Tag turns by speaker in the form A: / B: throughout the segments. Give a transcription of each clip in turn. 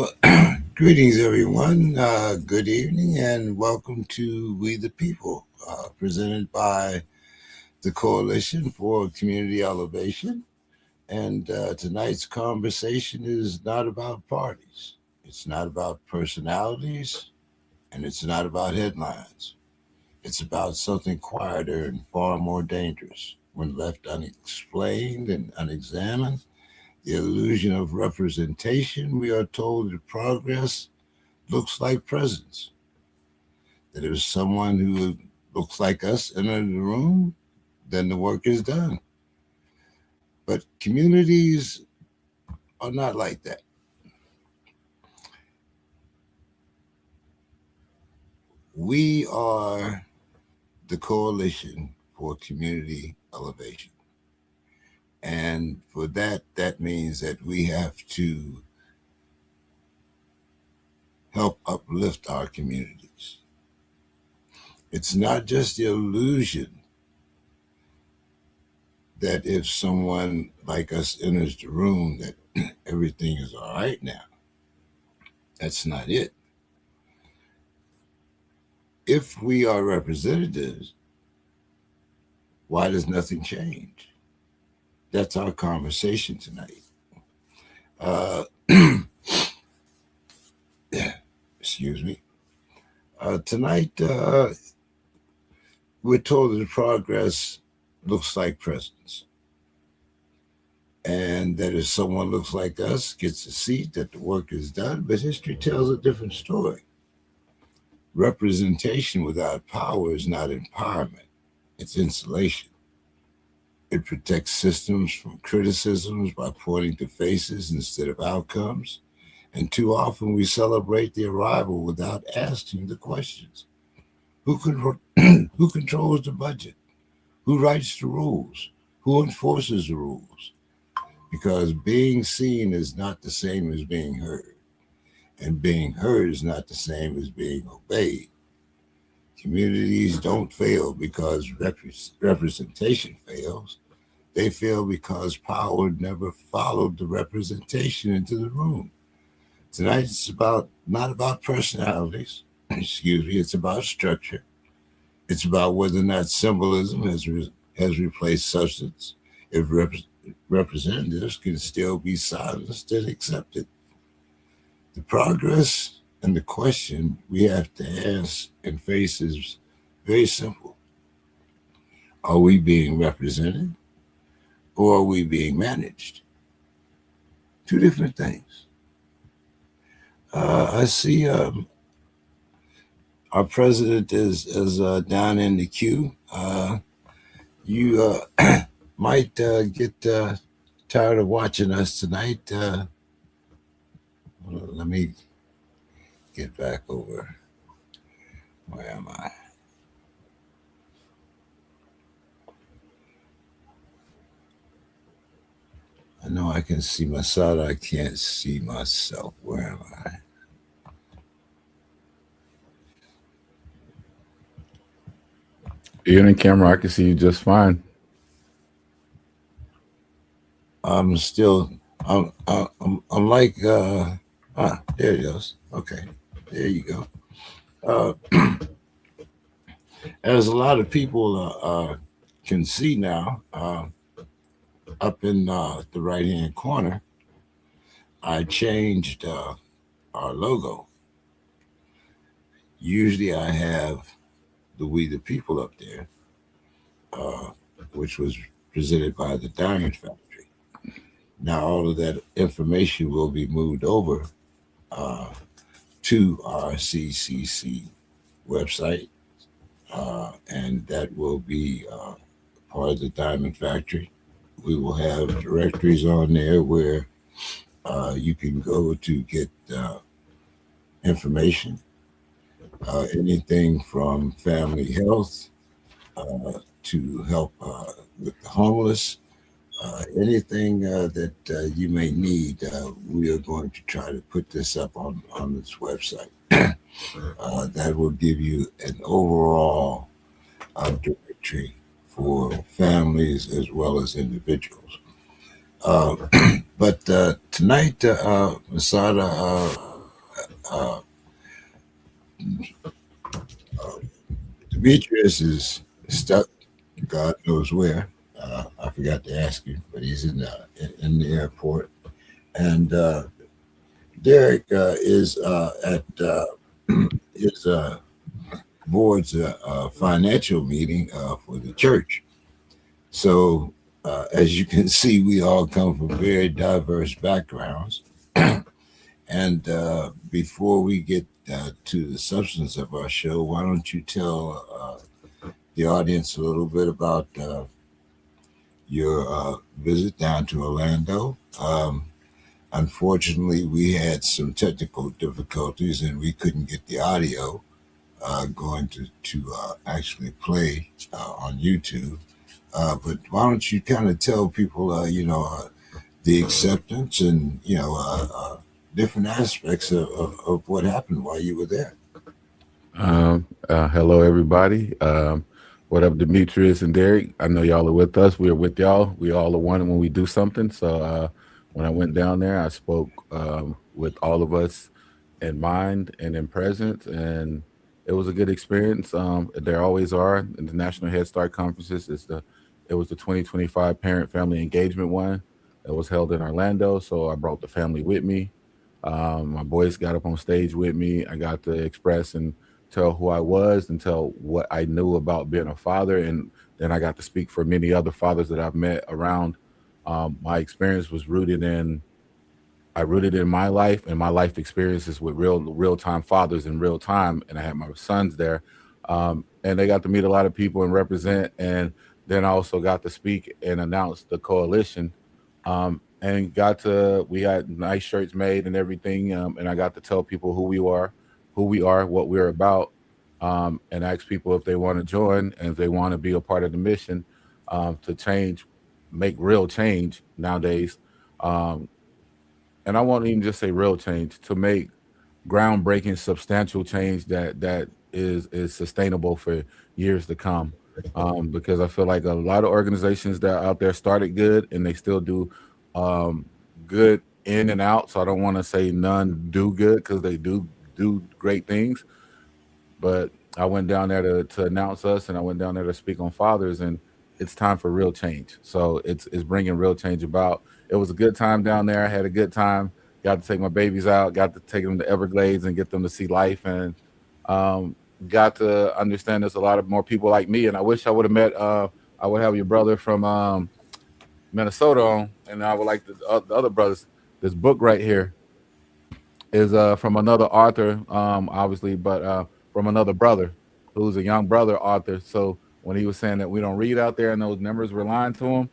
A: Well, greetings, everyone. Good evening, and welcome to We the People, presented by the Coalition for Community Elevation. And tonight's conversation is not about parties, it's not about personalities, and it's not about headlines. It's about something quieter and far more dangerous. When left unexplained and unexamined, the illusion of representation, we are told that progress looks like presence. That if someone who looks like us enter the room, then the work is done. But communities are not like that. We are the Coalition for Community Elevation. And for that, that means that we have to help uplift our communities. It's not just the illusion that if someone like us enters the room, that everything is all right now. That's not it. If we are representatives, why does nothing change? That's our conversation tonight. Uh, excuse me. Tonight, we're told that progress looks like presence. And that if someone looks like us, gets a seat, that the work is done. But history tells a different story. Representation without power is not empowerment, it's insulation. It protects systems from criticisms by pointing to faces instead of outcomes. And too often we celebrate the arrival without asking the questions. Who controls the budget? Who writes the rules? Who enforces the rules? Because being seen is not the same as being heard. And being heard is not the same as being obeyed. Communities don't fail because representation fails. They fail because power never followed the representation into the room. Tonight it's about not about personalities, excuse me, it's about structure. It's about whether or not symbolism has replaced substance. If representatives can still be silenced and accepted. The progress and the question we have to ask and face is very simple. Are we being represented or are we being managed? Two different things. I see our president is down in the queue. You might get tired of watching us tonight. Let me get back over. Where am I? I know I can see myself. I can't see myself. Where am I?
B: You're in camera. I can see you just fine.
A: I'm still. I'm like. There it goes. Okay. There you go. As a lot of people can see now, up in the right hand corner, I changed our logo. Usually I have the We the People up there, uh, which was presented by the Diamond Factory. Now all of that information will be moved over uh, to our CCC website, and that will be part of the Diamond Factory. We will have directories on there where you can go to get information, anything from family health to help with the homeless, anything that you may need. We are going to try to put this up on this website. That will give you an overall directory for families as well as individuals. Uh, but tonight, Masada, Uh, Demetrius is stuck, God knows where. I forgot to ask you, but he's in the airport. And Derek is at his board's financial meeting for the church. So, as you can see, we all come from very diverse backgrounds. And before we get to the substance of our show, why don't you tell the audience a little bit about your visit down to Orlando? Unfortunately, we had some technical difficulties and we couldn't get the audio going to actually play on YouTube. But why don't you kind of tell people, the acceptance and, different aspects of what happened while you were there?
B: Hello, everybody. What up, Demetrius and Derek? I know y'all are with us. We're with y'all. We all are one when we do something. So when I went down there, I spoke with all of us in mind and in presence, and it was a good experience. There always are. In the National Head Start conferences, it was the 2025 Parent Family Engagement one that was held in Orlando. So I brought the family with me. My boys got up on stage with me. I got to express and tell who I was and tell what I knew about being a father. And then I got to speak for many other fathers that I've met around. My experience was I rooted in my life and my life experiences with real time fathers in real time. And I had my sons there. And they got to meet a lot of people and represent. And then I also got to speak and announce the coalition. And we had nice shirts made and everything. And I got to tell people who we are, what we're about, and ask people if they want to join and if they want to be a part of the mission to change, make real change nowadays. Um, and I won't even just say real change, to make groundbreaking, substantial change that is sustainable for years to come. Because I feel like a lot of organizations that are out there started good and they still do um, good in and out. So I don't want to say none do good, because they do great things. But I went down there to announce us, and I went down there to speak on fathers, and it's time for real change. So it's bringing real change about. It was a good time down there. I had a good time. Got to take my babies out. Got to take them to Everglades and get them to see life, and um, got to understand there's a lot of more people like me. And I wish I would have met. I would have your brother from Minnesota on, and I would like the other brothers. This book right here is from another author, obviously, but from another brother who's a young brother author. So when he was saying that we don't read out there and those numbers were lying to him,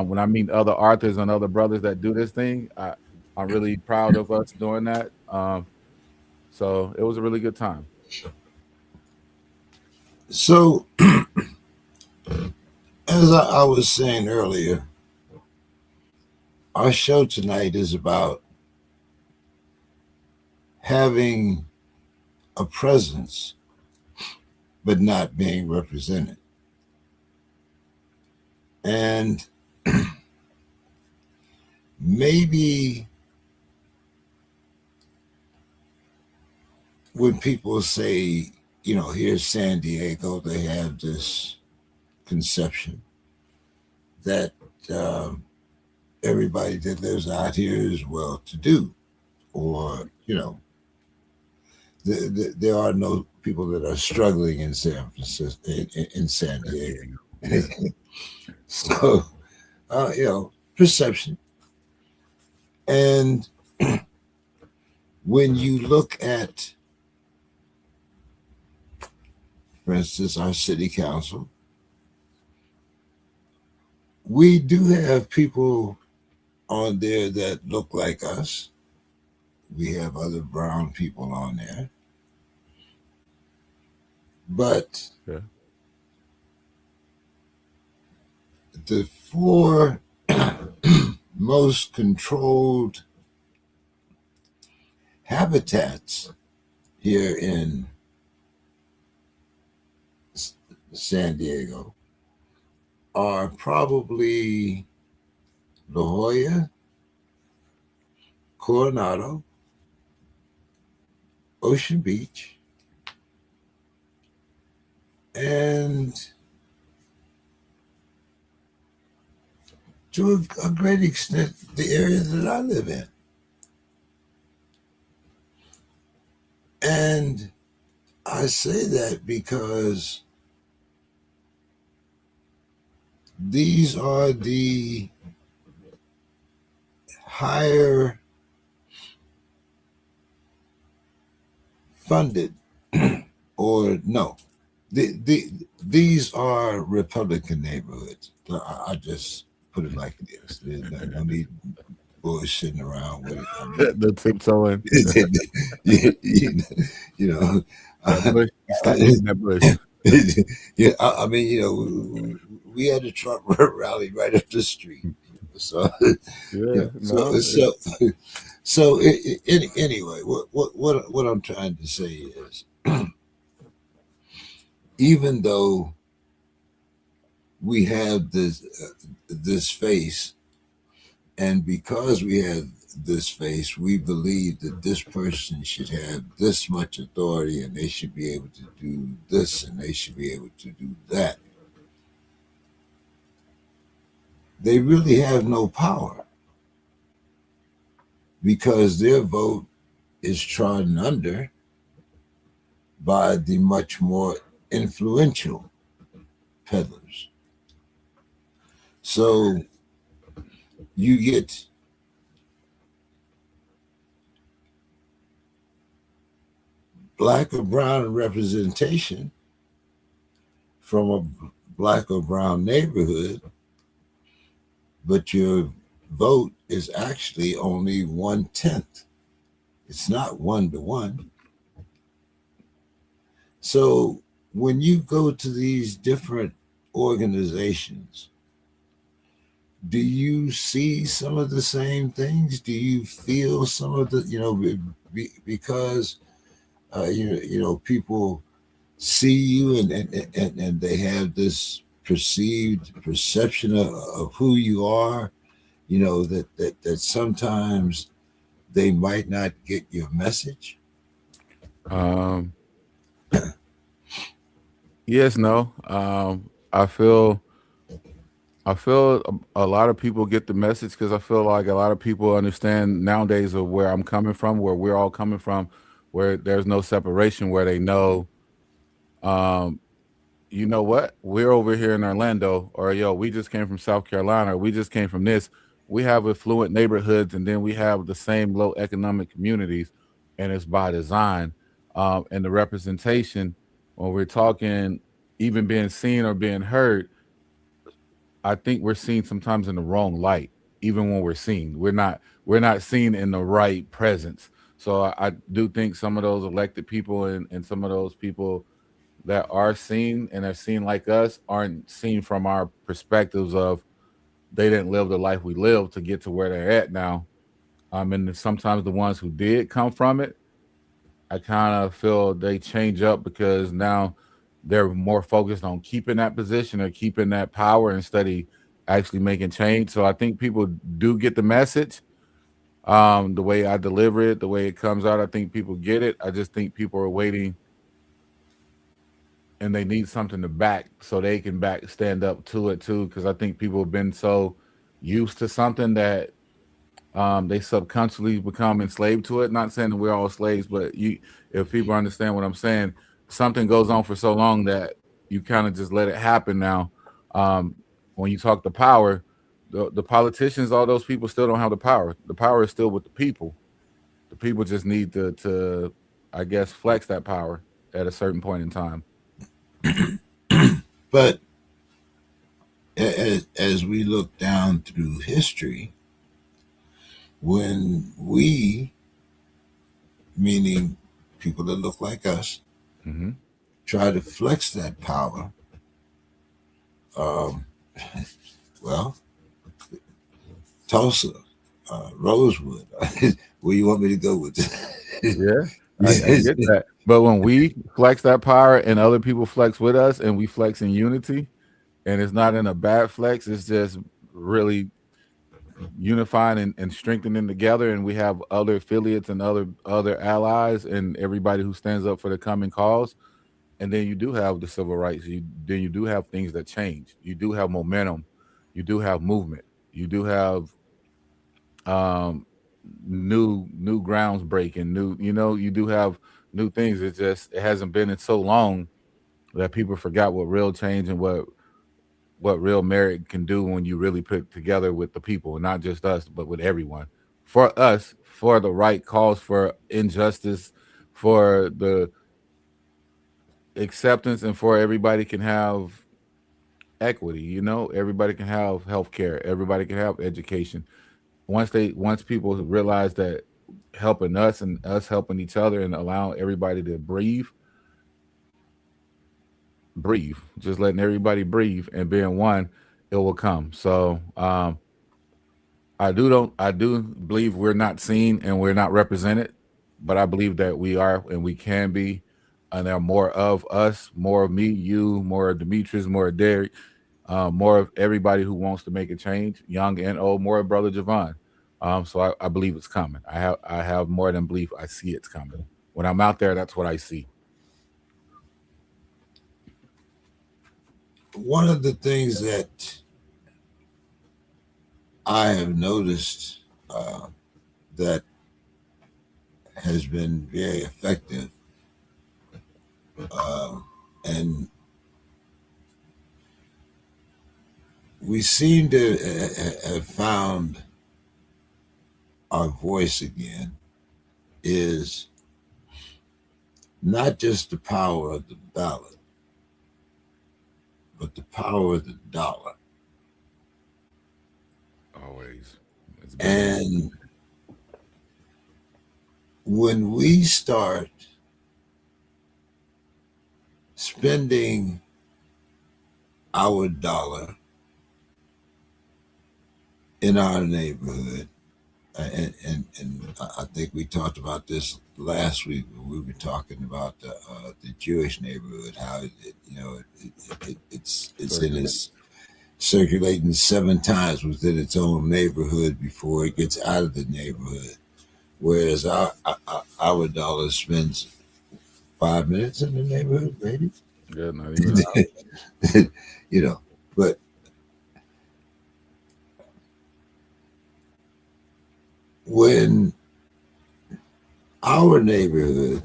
B: when I meet other authors and other brothers that do this thing, I'm really proud of us doing that. So it was a really good time.
A: So, as I was saying earlier, our show tonight is about having a presence but not being represented. And maybe when people say, here's San Diego, they have this conception that everybody that lives out here is well to do, or, there are no people that are struggling in San Francisco, in San Diego. So, perception. And when you look at, for instance, our city council, we do have people on there that look like us. We have other brown people on there. But
B: Yeah.
A: the four most controlled habitats here in San Diego are probably La Jolla, Coronado, Ocean Beach, and to a great extent, the area that I live in. And I say that because these are the higher funded, or no, these are Republican neighborhoods. I just put it like it is. There's no need bullshitting around with it. I mean,
B: The tiptoeing.
A: you know,
B: That bush. You stick in that bush.
A: yeah. I mean, we had a Trump rally right up the street, so
B: Yeah, no.
A: Anyway, what I'm trying to say is, even though we have this face, and because we have this face, we believe that this person should have this much authority, and they should be able to do this, and they should be able to do that. They really have no power because their vote is trodden under by the much more influential peddlers. So you get black or brown representation from a black or brown neighborhood, but your vote is actually only 1/10. It's not 1-to-1. So when you go to these different organizations, do you see some of the same things? Do you feel some of the, because people see you, and they have this perceived perception of who you are, that sometimes they might not get your message.
B: Um, yes, no. I feel a lot of people get the message because I feel like a lot of people understand nowadays of where I'm coming from, where we're all coming from, where there's no separation, where they know, um, you know what, we're over here in Orlando, or yo, we just came from South Carolina, or we just came from this. We have affluent neighborhoods, and then we have the same low economic communities, and it's by design. And the representation, when we're talking, even being seen or being heard, I think we're seen sometimes in the wrong light. Even when we're seen, we're not seen in the right presence. So I do think some of those elected people, and some of those people that are seen and are seen like us aren't seen from our perspectives of they didn't live the life we lived to get to where they're at now. And sometimes the ones who did come from it, I kind of feel they change up because now they're more focused on keeping that position or keeping that power instead of actually making change. So I think people do get the message. The way I deliver it, the way it comes out, I think people get it. I just think people are waiting and they need something to back so they can back stand up to it too. Because I think people have been so used to something that they subconsciously become enslaved to it. Not saying that we're all slaves, but if people understand what I'm saying, something goes on for so long that you kind of just let it happen now. Um, when you talk the power, the politicians, all those people still don't have the power. The power is still with the people. The people just need to I guess, flex that power at a certain point in time.
A: But as we look down through history, when we, meaning people that look like us,
B: Hmm.
A: try to flex that power, um, well, Tulsa, Rosewood, where you want me to go with
B: Yeah, I
A: this?
B: get that. But when we flex that power and other people flex with us and we flex in unity, and it's not in a bad flex, it's just really unifying and strengthening together, and we have other affiliates and other allies and everybody who stands up for the common cause. And then you do have the civil rights. Then you do have things that change. You do have momentum. You do have movement. You do have um, new grounds breaking. You do have new things. It's just it hasn't been in so long that people forgot what real change and what real merit can do when you really put together with the people, not just us, but with everyone. For us, for the right cause, for injustice, for the acceptance, and for everybody can have equity. Everybody can have health care. Everybody can have education. Once people realize that helping us and us helping each other and allowing everybody to breathe, just letting everybody breathe and being one, it will come. So I do believe we're not seen and we're not represented, but I believe that we are and we can be, and there are more of us, more of me, you, more of Demetrius, more of Derek, more of everybody who wants to make a change, young and old, more of Brother Javon. So I believe it's coming. I have more than belief. I see it's coming. When I'm out there, that's what I see.
A: One of the things that I have noticed that has been very effective, and we seem to have found our voice again, is not just the power of the ballot, but the power of the dollar.
B: Always, it's been that.
A: And when we start spending our dollar in our neighborhood, and I think we talked about this last week when we were talking about the Jewish neighborhood, how it's in
B: Circulate.
A: its circulating 7 times within its own neighborhood before it gets out of the neighborhood, whereas our dollar spends 5 minutes in the neighborhood, maybe.
B: Yeah, not even an hour.
A: you know, but when our neighborhood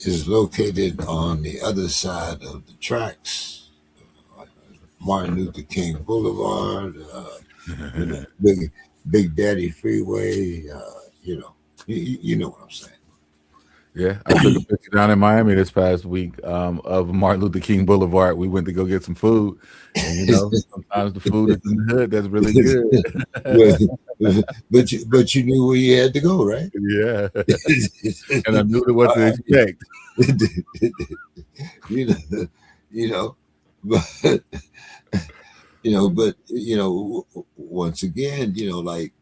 A: is located on the other side of the tracks, Martin Luther King Boulevard, Big Daddy Freeway. You know what I'm saying.
B: Yeah, I took a picture down in Miami this past week of Martin Luther King Boulevard. We went to go get some food, and sometimes the food is in the hood that's really good.
A: Well, but you knew where you had to go, right?
B: Yeah, and I knew what to expect.
A: you know, you know, but once again, like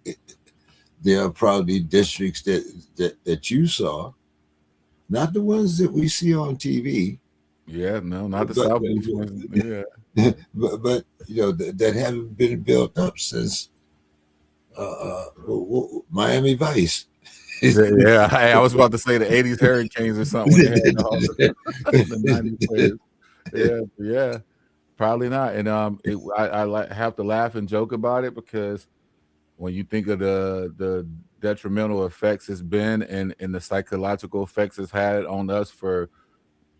A: there are probably districts that you saw, not the ones that we see on TV,
B: Yeah, no, not the
A: but
B: South Beach ones. Yeah,
A: but that haven't been built up since Miami Vice.
B: yeah. Hey, I was about to say the '80s Hurricanes or something when they had the '90s players. Yeah, yeah, probably not. And have to laugh and joke about it because when you think of the detrimental effects it's been and the psychological effects it's had on us for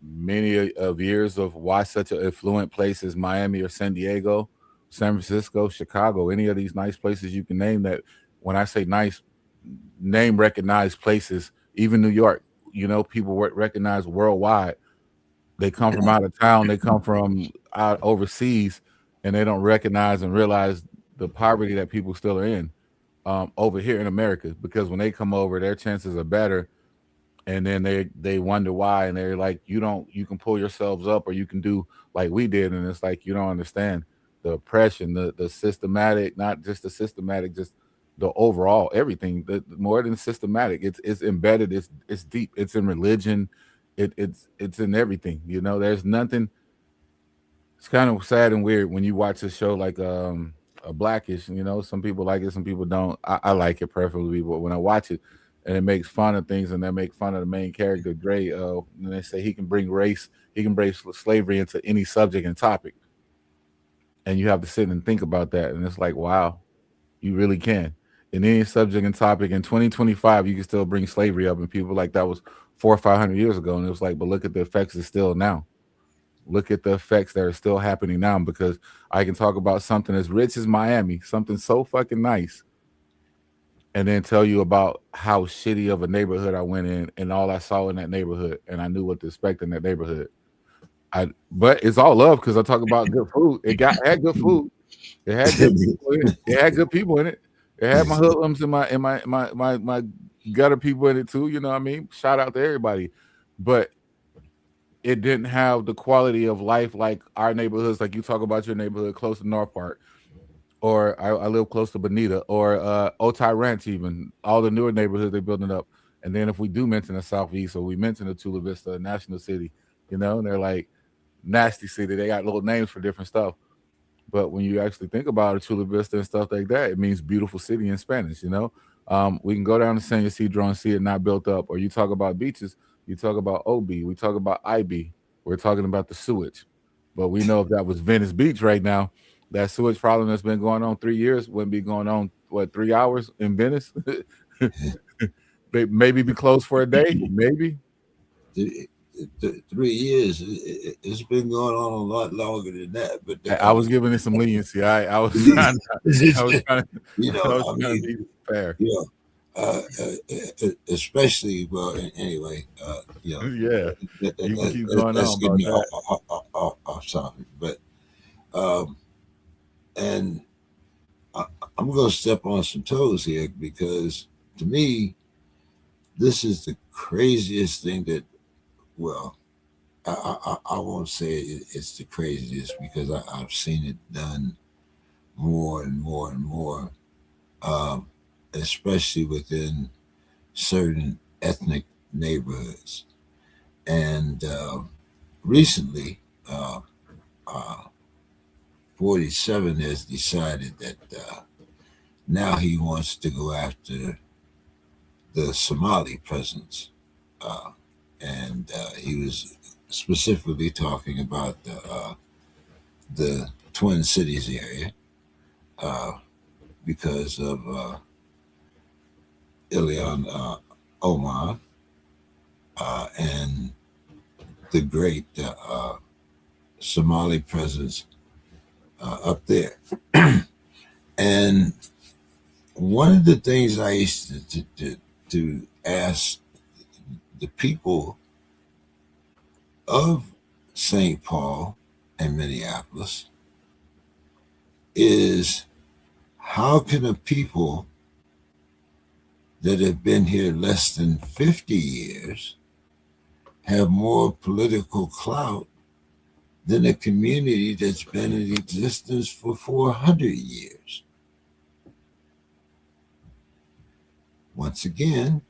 B: many of years of why such an affluent place as Miami or San Diego, San Francisco, Chicago, any of these nice places you can name that when I say nice, name recognized places, even New York, people recognize worldwide. They come from out of town, they come from out overseas, and they don't recognize and realize the poverty that people still are in over here in America. Because when they come over, their chances are better, and then they wonder why, and they're like, you can pull yourselves up, or you can do like we did, and it's like you don't understand the oppression, the systematic, not just the systematic, just the overall everything. The more than systematic, it's embedded, it's deep, it's in religion, it's in everything. There's nothing. It's kind of sad and weird when you watch a show like Blackish. You know, some people like it, some people don't. I like it preferably, but when I watch it and it makes fun of things and they make fun of the main character Dre, and they say he can bring race, he can bring slavery into any subject and topic, and you have to sit and think about that, and it's like, wow, you really can. In any subject and topic in 2025, you can still bring slavery up, and people like that was 400 or 500 years ago, and it was like, but look at the effects it's still now. Look at the effects that are still happening now because I can talk about something as rich as Miami, something so fucking nice, and then tell you about how shitty of a neighborhood I went in and all I saw in that neighborhood, and I knew what to expect in that neighborhood. But it's all love because I talk about good food. Had good food. It had good people in it. It had good people in it. It had my hoodlums and my gutter people in it too. You know what I mean? Shout out to everybody, but it didn't have the quality of life like our neighborhoods. Like you talk about your neighborhood close to North Park, or I live close to Bonita, or Otay Ranch, even all the newer neighborhoods they're building up. And then if we do mention the Southeast, or we mention the Chula Vista National City, you know, and they're like nasty city. They got little names for different stuff. But when you actually think about it, Chula Vista and stuff like that, it means beautiful city in Spanish, you know? We can go down to San Ysidro and see it not built up. Or you talk about beaches, you talk about OB, we talk about IB, we're talking about the sewage. But we know if that was Venice Beach right now, that sewage problem that's been going on 3 years wouldn't be going on, what, 3 hours in Venice? Maybe be closed for a day, maybe.
A: 3 years. It's been going on a lot longer than that. But
B: I was giving it some leniency. I was trying I was trying
A: you
B: I was
A: know, I
B: trying to
A: mean,
B: be fair.
A: Especially anyway,
B: Yeah, you can keep going
A: let's
B: on
A: get
B: about
A: me
B: that.
A: off topic. But um, and I, I'm going to step on some toes here because to me, this is the craziest thing that well. I won't say it's the craziest because I've seen it done more and more and more, um, especially within certain ethnic neighborhoods. And recently, uh, uh, 47 has decided that now he wants to go after the Somali presence. Uh, and he was specifically talking about the Twin Cities area uh, because of Ilion Omar and the great Somali presence up there. And one of the things I used to ask the people of St. Paul and Minneapolis is how can a people that have been here less than 50 years have more political clout than a community that's been in existence for 400 years? Once again,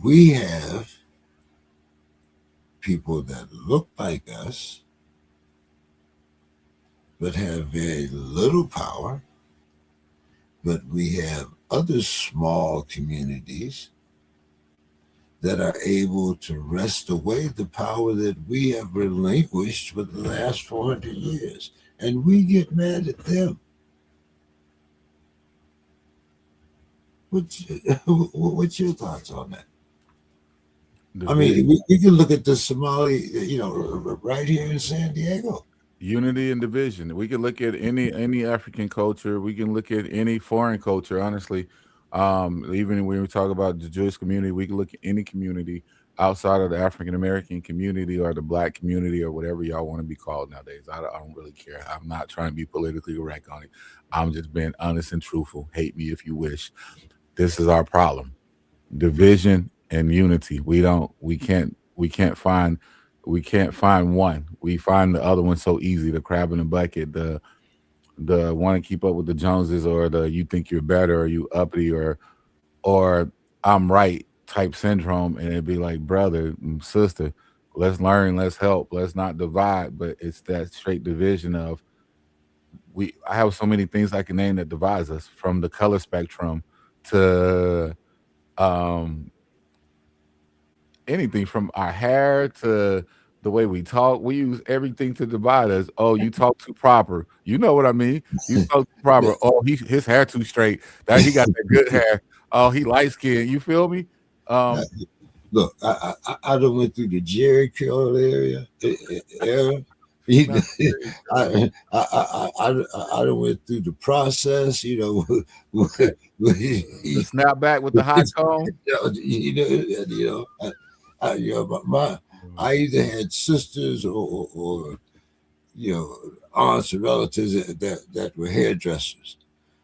A: we have people that look like us but have very little power, but we have other small communities that are able to wrest away the power that we have relinquished for the last 400 years. And we get mad at them. What's, what's your thoughts on that? I mean,
B: Division,
A: we can look at the Somali, right here in San Diego.
B: unity and division. We can look at any African culture. We can look at any foreign culture. Honestly, even when we talk about the Jewish community, we can look at any community outside of the African American community or the Black community or whatever y'all want to be called nowadays. I don't really care. I'm not trying to be politically correct on it. I'm just being honest and truthful. Hate me if you wish. This is our problem: division and unity. We can't find one. We find the other one so easy. The crab in the bucket, the want to keep up with the Joneses, or the you think you're better, or you uppity, or I'm right type syndrome. And it'd be like, brother and sister, let's learn, let's help, let's not divide. But it's that straight division of, I have so many things I can name that divides us, from the color spectrum to um anything, from our hair to the way we talk. We use everything to divide us. Oh, you talk too proper. You know what I mean? You talk too proper. Oh, his hair too straight. That he got that good hair. Oh, he light skinned. You feel me?
A: Now,
B: Um,
A: look, I done went through the Jerry Curl era. You know,
B: not very cool.
A: I done went through the process. You know,
B: Okay. The snapback with the hot comb.
A: you know,
B: Mm.
A: I either had sisters or you know aunts and relatives that were hairdressers.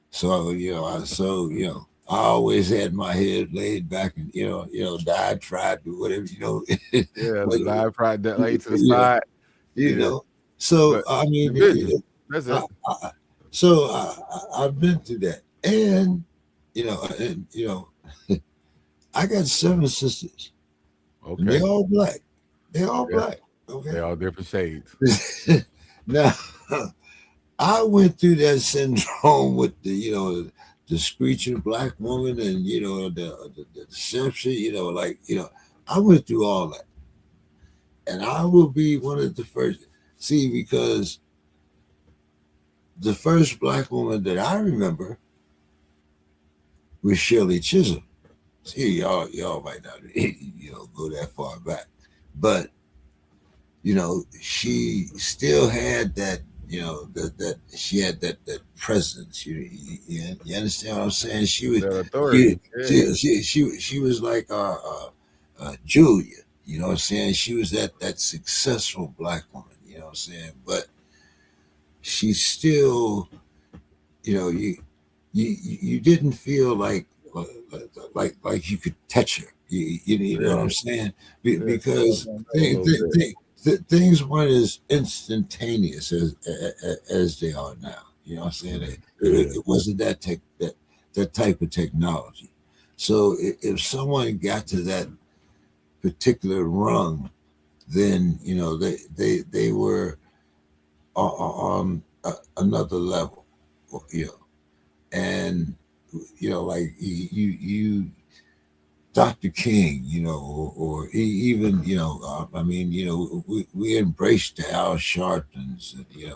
A: So I always had my head laid back and dyed, fried, whatever
B: Yeah,
A: but,
B: live pride that lay to the
A: you know,
B: side.
A: you
B: Yeah,
A: know. So
B: but
A: I
B: the
A: mean,
B: vision. That's
A: I,
B: it.
A: I, so I've been through that, and you know, and you know, I got 7 sisters, and they
B: Okay.
A: all black. They all
B: Yeah,
A: black.
B: they
A: Okay.
B: all different shades.
A: Now I went through that syndrome with the screeching black woman and the deception. I went through all that, and I will be one of the first. See, because the first black woman that I remember was Shirley Chisholm. See, y'all might not go that far back, but she still had that, that she had that presence. You understand what I'm saying?
B: That
A: She
B: authority. Yeah.
A: she was like Julia. You know what I'm saying? She was that successful black woman. You know what I'm saying? But she still, you know, you didn't feel like you could touch her. You know what I'm
B: Yeah.
A: saying?
B: Yeah. Feel
A: Because
B: on that a little bit.
A: things weren't as instantaneous as they are now. You know what I'm saying?
B: Yeah.
A: It wasn't that type of technology. So if someone got to that particular rung, then they were on another level. You know, and like Dr. King, or even, I mean, we embraced the Al Sharptons, and,
B: Yeah.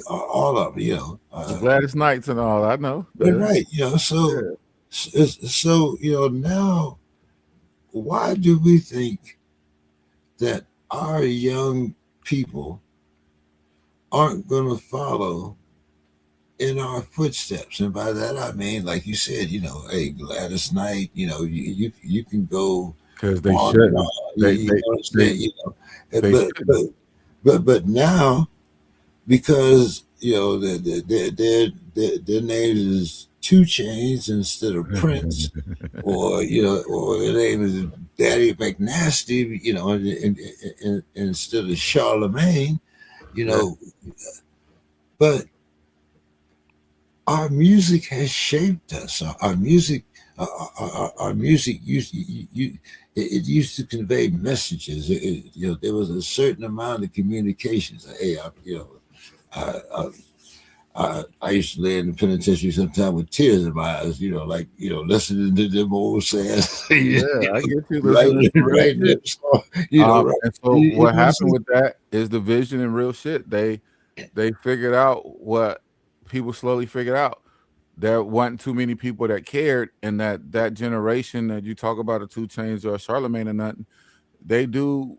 A: all of them,
B: The Gladys Knights and all. I know.
A: but
B: Yeah.
A: right,
B: Yeah.
A: so, now why do we think that our young people aren't going to follow in our footsteps? And by that I mean, like you said, hey, Gladys Knight, you can go
B: Because they
A: on and
B: shouldn't.
A: on.
B: They
A: You
B: they
A: know what I'm
B: they
A: saying?
B: they
A: But
B: shouldn't.
A: now, because their names is Two Chains instead of Prince, or their name is Daddy McNasty, instead of Charlemagne, you
B: Yeah.
A: know. But our music has shaped us. Our music, our music it used to convey messages. There was a certain amount of communications. Hey, I, I, I used to lay in the penitentiary sometimes with tears in my eyes. Listening to them old sass,
B: Yeah. I get you listening
A: writing,
B: to real
A: writing
B: shit.
A: them song, right?
B: And so
A: You
B: what
A: know what I'm
B: happened
A: saying?
B: with that is the vision and real shit. They figured out what people slowly figured out. There wasn't too many people that cared, and that generation that you talk about, the Two Chains or Charlemagne or nothing, they do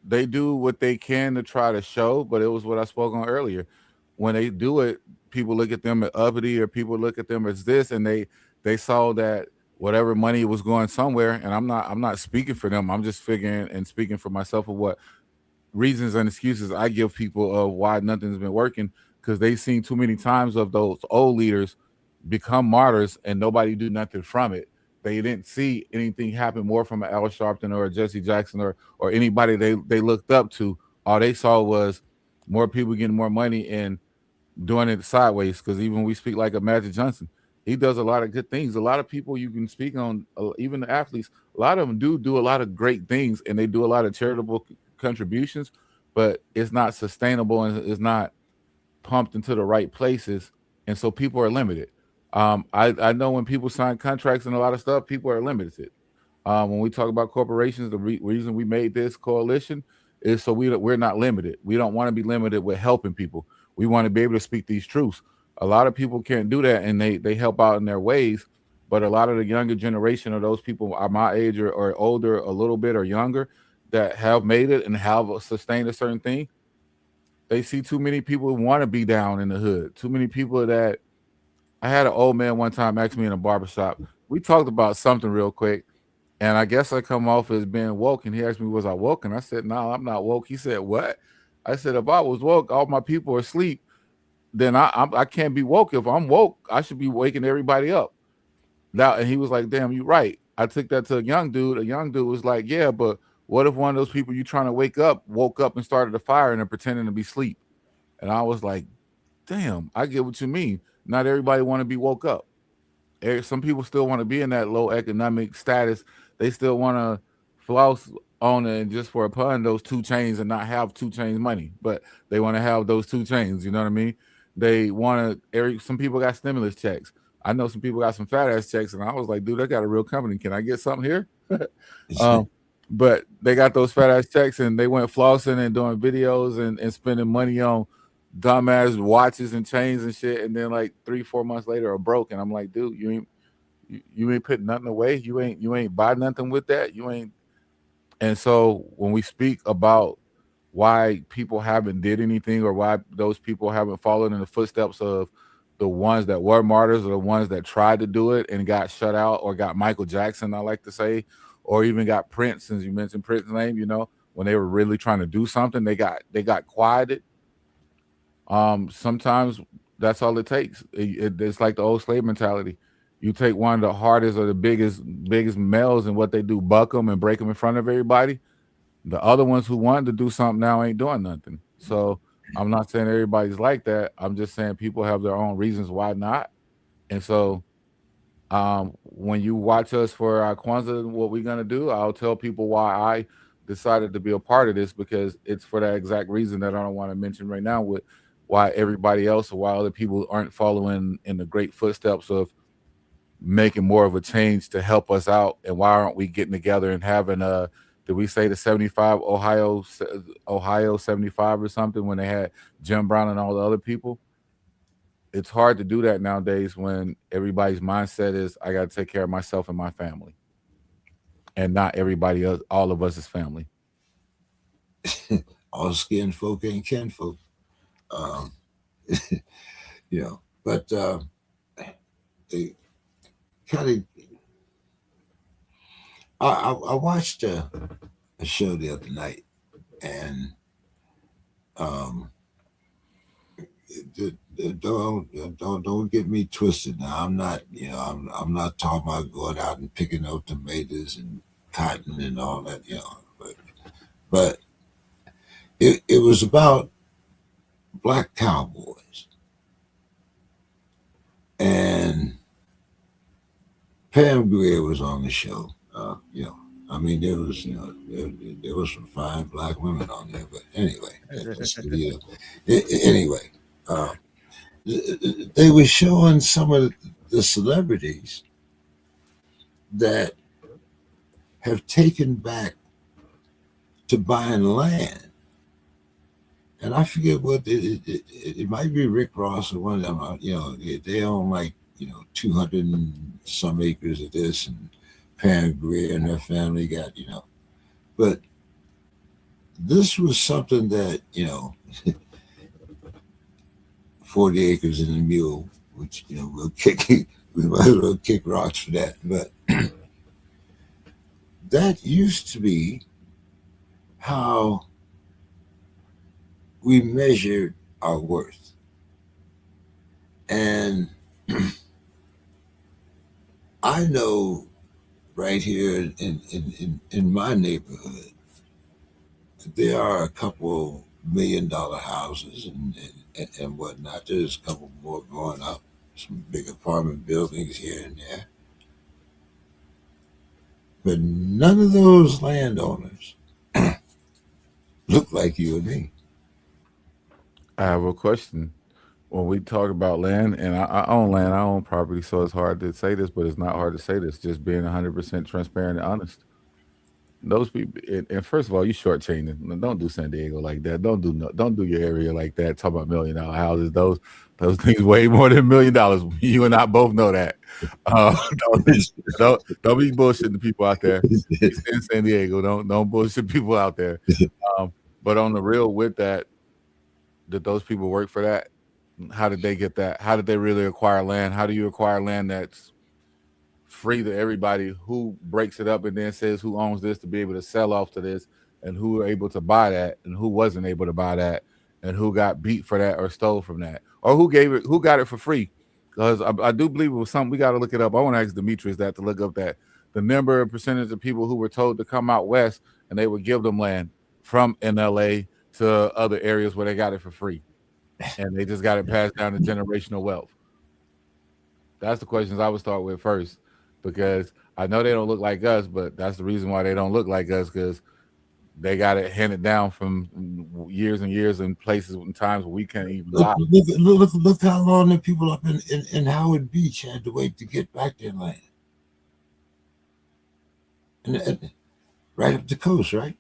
B: they do what they can to try to show, but it was what I spoke on earlier. When they do it, people look at them as uppity, or people look at them as this, and they saw that whatever money was going somewhere. And I'm not speaking for them. I'm just figuring and speaking for myself of what reasons and excuses I give people of why nothing's been working, because they've seen too many times of those old leaders become martyrs and nobody do nothing from it. They didn't see anything happen more from an Al Sharpton or a Jesse Jackson or anybody they looked up to. All they saw was more people getting more money and doing it sideways. Because even we speak like a Magic Johnson, he does a lot of good things. A lot of people you can speak on, even the athletes, a lot of them do a lot of great things, and they do a lot of charitable contributions, but it's not sustainable and it's not pumped into the right places, and so people are limited. I know when people sign contracts and a lot of stuff, people are limited. When we talk about corporations, the reason we made this coalition is so we're not limited. We don't want to be limited with helping people. We want to be able to speak these truths. A lot of people can't do that, and they help out in their ways. But a lot of the younger generation, or those people are my age or older, a little bit or younger, that have made it and have sustained a certain thing, they see too many people who want to be down in the hood. Too many people that I had an old man one time ask me in a barbershop. We talked about something real quick, and I guess I come off as being woke. And he asked me, "Was I woke?" And I said, "No, I'm not woke." He said, "What?" I said, "If I was woke, all my people are asleep. Then I can't be woke. If I'm woke, I should be waking everybody up." Now, and he was like, "Damn, you right." I took that to a young dude. A young dude was like, "Yeah, but what if one of those people you trying to wake up woke up and started a fire and they're pretending to be asleep?" And I was like, "Damn, I get what you mean. Not everybody want to be woke up. Some people still want to be in that low economic status. They still want to floss on it, and just for a pun, those 2 chains, and not have 2 chains money, but they want to have those 2 chains. You know what I mean? They want to. Some people got stimulus checks. I know some people got some fat ass checks, and I was like, dude, I got a real company. Can I get something here? But they got those fat ass checks, and they went flossing and doing videos and spending money on dumbass watches and chains and shit, and then like 3-4 months later are broke. And I'm like, dude, you ain't putting nothing away. You ain't buy nothing with that. You ain't. And so when we speak about why people haven't did anything, or why those people haven't followed in the footsteps of the ones that were martyrs, or the ones that tried to do it and got shut out, or got Michael Jackson, I like to say, or even got Prince, since you mentioned Prince's name, when they were really trying to do something, they got quieted. Sometimes that's all it takes. It's like the old slave mentality. You take one of the hardest or the biggest males, and what they do, buck them and break them in front of everybody. The other ones who wanted to do something now ain't doing nothing. So I'm not saying everybody's like that. I'm just saying people have their own reasons why not. And so when you watch us for our Kwanzaa, what we're gonna do, I'll tell people why I decided to be a part of this, because it's for that exact reason that I don't want to mention right now, with why everybody else, or why other people aren't following in the great footsteps of making more of a change to help us out. And why aren't we getting together and having did we say the 75 Ohio 75 or something, when they had Jim Brown and all the other people? It's hard to do that nowadays when everybody's mindset is, I got to take care of myself and my family, and not everybody else, all of us is family.
A: All skin folk ain't kin folk. Um, but they kind of. I watched a show the other night, and um, don't get me twisted. Now, I'm not, I'm not talking about going out and picking up tomatoes and cotton and all that, but it was about black cowboys, and Pam Grier was on the show. I mean, there was, there was some fine black women on there, but anyway, anyway, uh, they were showing some of the celebrities that have taken back to buying land, and I forget what it might be Rick Ross or one of them. They own like 200 and some acres of this, and Pam Grier and her family got but this was something that 40 acres and a mule, which we might as well kick rocks for that, but that used to be how we measured our worth. And I know right here in my neighborhood, there are a couple $1 million houses and whatnot. There's a couple more going up, some big apartment buildings here and there. But none of those landowners look like you and me.
B: I have a question. when we talk about land, and I own land, I own property, so it's hard to say this, but it's not hard to say this. Just being 100% transparent and honest. Those people, and first of all, you shortchanging. No, don't do San Diego like that. Don't do your area like that. Talk about $1 million houses. Those things way more than $1 million. You and I both know that. Don't, don't be bullshitting the people out there. You stay in San Diego. Don't bullshit people out there. But on the real, with that, did those people work for that? How did they get that? How did they really acquire land? How do you acquire land that's free to everybody? Who breaks it up and then says who owns this to be able to sell off to this, and who were able to buy that and who wasn't able to buy that, and who got beat for that or stole from that, or who got it for free? Because I do believe it was something we got to look it up. I want to ask Demetrius that, to look up that the number and percentage of people who were told to come out west and they would give them land from NLA to other areas where they got it for free, and they just got it passed down to generational wealth. That's the questions I would start with first, because I know they don't look like us, but that's the reason why they don't look like us, because they got it handed down from years and years in places and times where we can't even lie.
A: Look how long the people up in Howard Beach had to wait to get back their land. And right up the coast, right?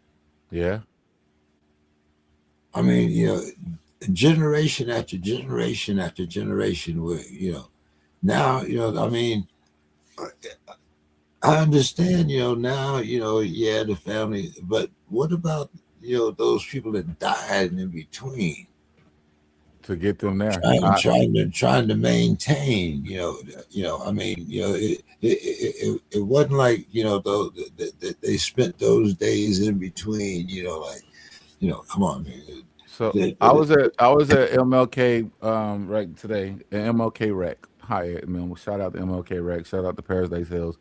B: Yeah.
A: I mean, generation after generation after generation, where, now, I mean, I understand, now, yeah, the family, but what about, those people that died in between
B: To get them there.
A: trying to maintain, I mean, it wasn't like, though, they spent those days in between, like, come on, man.
B: So I was at MLK right today, MLK Rec. Hi, man. Shout out to MLK Rec. Shout out to Paradise Hills.